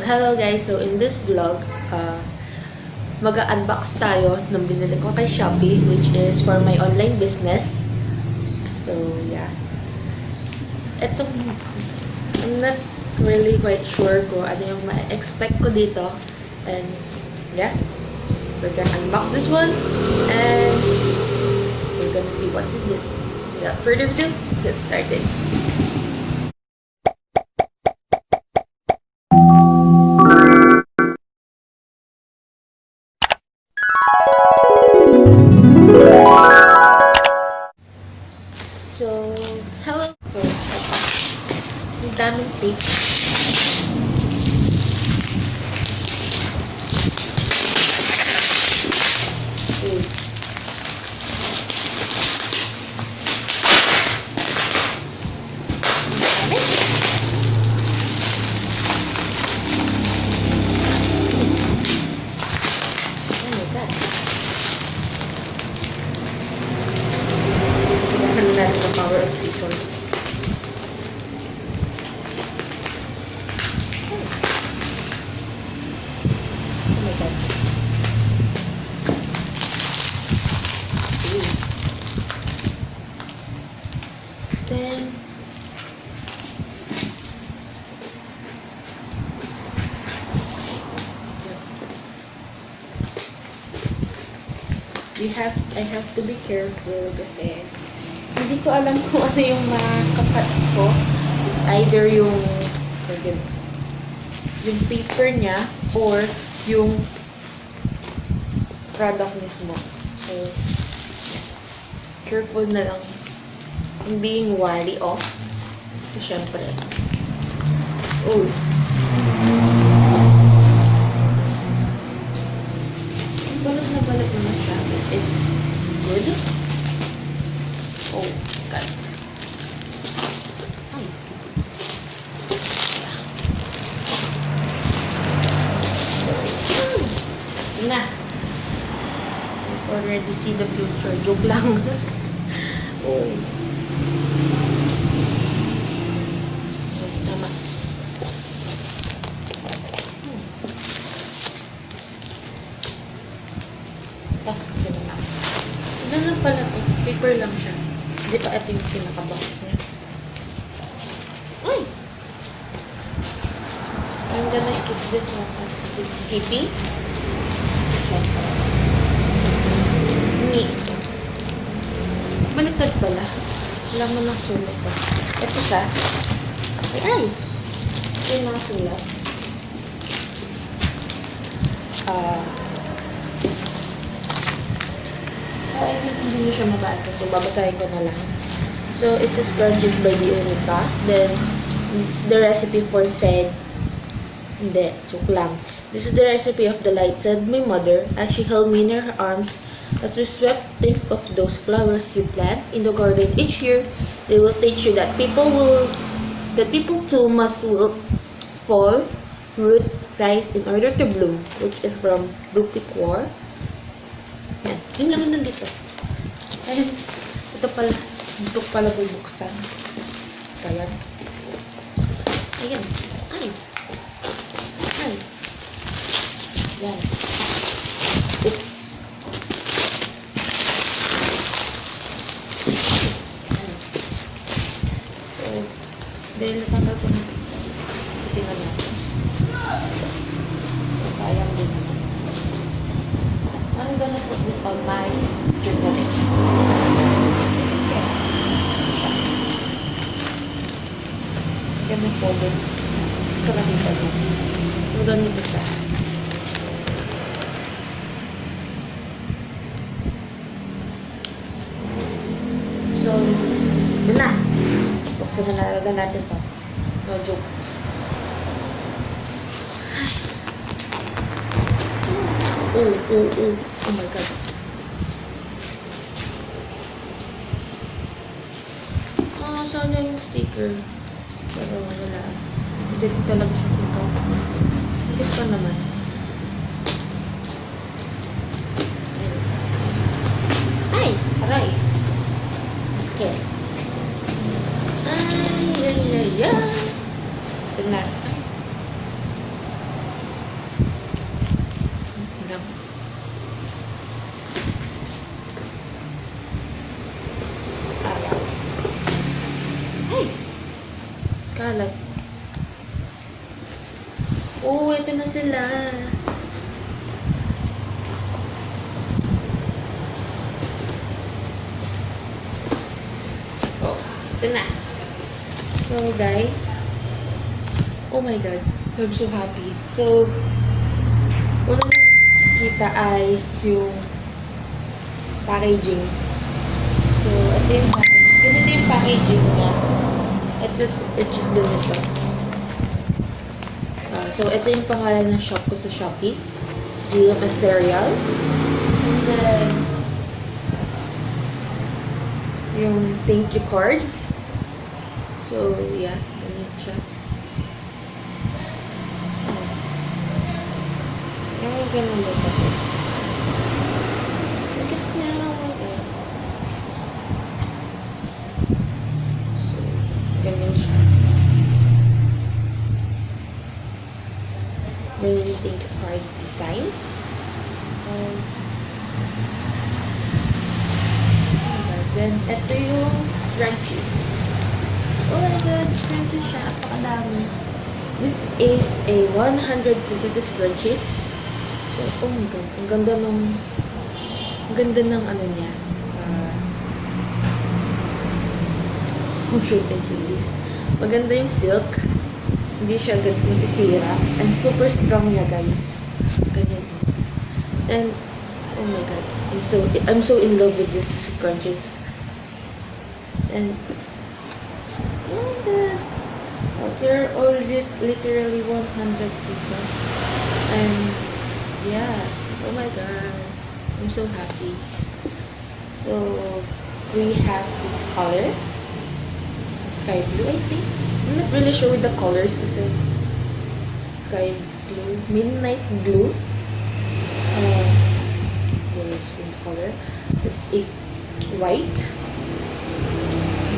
Hello guys! So, in this vlog, mag-unbox tayo ng binili ko kay Shopee, which is for my online business. So, yeah. Ito, I'm not really quite sure kung ano yung ma-expect ko dito. And, yeah. We're gonna unbox this one. And, we're gonna see what is it. Without further ado, let's get started. So, hello. So, ang daming tape. Okay. Oh my God. Ano natin ang power of scissors. Oh my God. Okay. Then, I have to be careful kasi hindi ko alam kung ano yung makakat ko. It's either yung paper niya or yung product mismo. So, careful na lang in being wary off. So, syempre. Oh. Balat na balat naman siya. It is good. Oh, God. Ay. Na. I already see the future. Joke lang. Oh. Tama. Ganun na. Ganun lang pala to. Paper lang siya. Hindi pa ito yung pinaka-box niya. Ay! I'm gonna keep this one as keeping. Neat. Baliktad pala. Wala mo ng sulat ko. Ito siya. Ay! Ito yung mga sulat. I think hindi nyo siya mabasa. So, babasahin ko na lang. So, it says purchased by the Unica. Then, it's the recipe for said. Hindi, joke lang. This is the recipe of the light, said my mother, as she held me in her arms. As we swept, think of those flowers you plant in the garden each year. They will teach you that people too will fall, root, rise in order to bloom, which is from PicsArt. Yan. Yun lang nandito. Ayun. Ito pala bubuksan. Ayan. Ayan. Ay. Ay. Yan. Oops. Ayan. So, dahil natatag ko na tingnan natin. So, kayang din naman. I'm gonna put this on my journaling. Ganun po din. Ito na dito. So, ganito siya. So, yun na. Buksan na nalagyan natin ito. No jokes. Oh my God. Sana yung sticker. Pero wala. Hindi ko talaga siya ikaw. Hindi pa naman. Ay! Aray! Okay. Ay! Tignan. kalat. Oh, ito na sila. Oh, ito na. So, guys. Oh my God. I'm so happy. So, una na kita ay yung packaging. So, ito yung packaging. Ganito yung packaging niya. It just ganito. So, ito yung pangalan ng shop ko sa Shopee. It's Jewel Mae. And then, yung thank you cards. So, yeah. Ganito siya. Yung ganun ba ito? Look at now. So, ganun siya. Ganun yung thank you card design. Then, ito yung scrunchies. Oh my God, scrunchies siya. Apakadami. This is a 100 pieces scrunchies. So, oh my God. Ang ganda ng ano niya. Oh, shoot and see this. Maganda yung silk. Hindi siya agad masisira. And super strong niya, guys. Ganyan. And, oh my God. I'm so in love with these scrunchies. And, oh my God. They're all literally 100 pieces. And, yeah. Oh my God. I'm so happy. So, we have this color. Sky blue, I think. I'm not really sure the colors kasi sky blue, midnight blue. The same color. It's a white,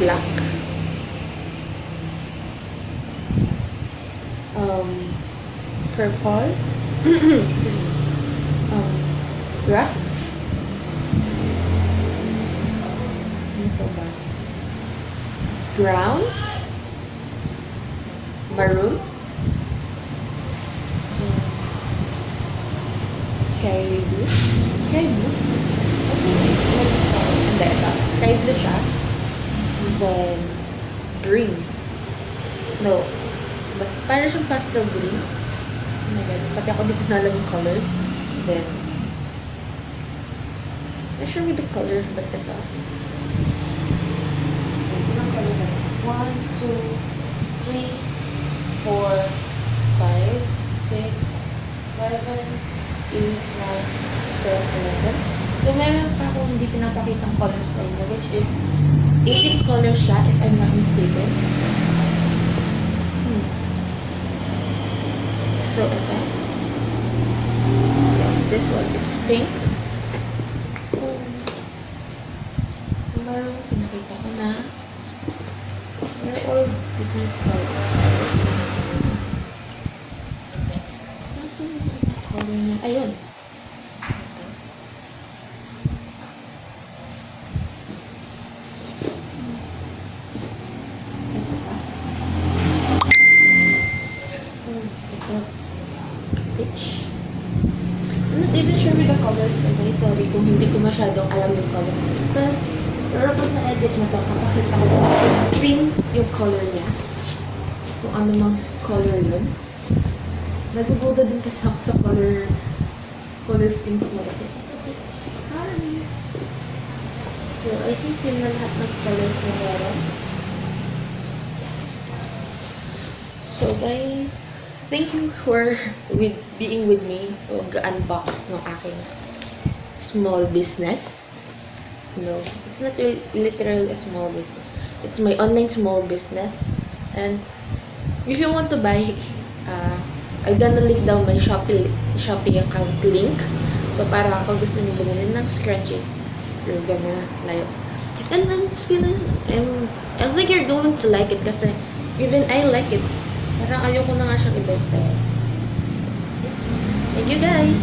black, purple, rust, brown, maroon, sky blue, hindi, ito, sky blue siya, and then, green, no, parang siyang pastel green, oh my God, pati ako di ko na alam yung colors, and then, not sure with the colors, but ito, 1, 2, 3, 4, 5, 6, 7, 8, 9, 10, 11. So, meron pa akong hindi pinapakitang colors sa inyo, which is 18 colors siya, if I'm not mistaken. So, ito. This one, it's pink. Meron, pinakita ko na. They're all different colors. Color niya. Ayun. Ito pa. Ito. Peach. I'm not even sure with the colors. Okay, sorry kung hindi ko masyadong alam yung color. Pero pag na-edit na to, kapakita ko sa screen yung color niya. Kung ano mang color yun. Nagbubuda din kasi ako sa color scheme ko. Sorry. So, I think yun na lahat ng colors na meron. So, guys, thank you for being with me. Mag-unbox ng aking small business. No, it's not really, literally a small business. It's my online small business. And if you want to buy, I'm gonna link down my Shopee account link. So, para kung gusto niyo bumili ng scrunchies, you're gonna like. And I'm feeling, I think you're going to like it kasi even I like it. Parang ayoko na nga siyang ibenta. Thank you guys!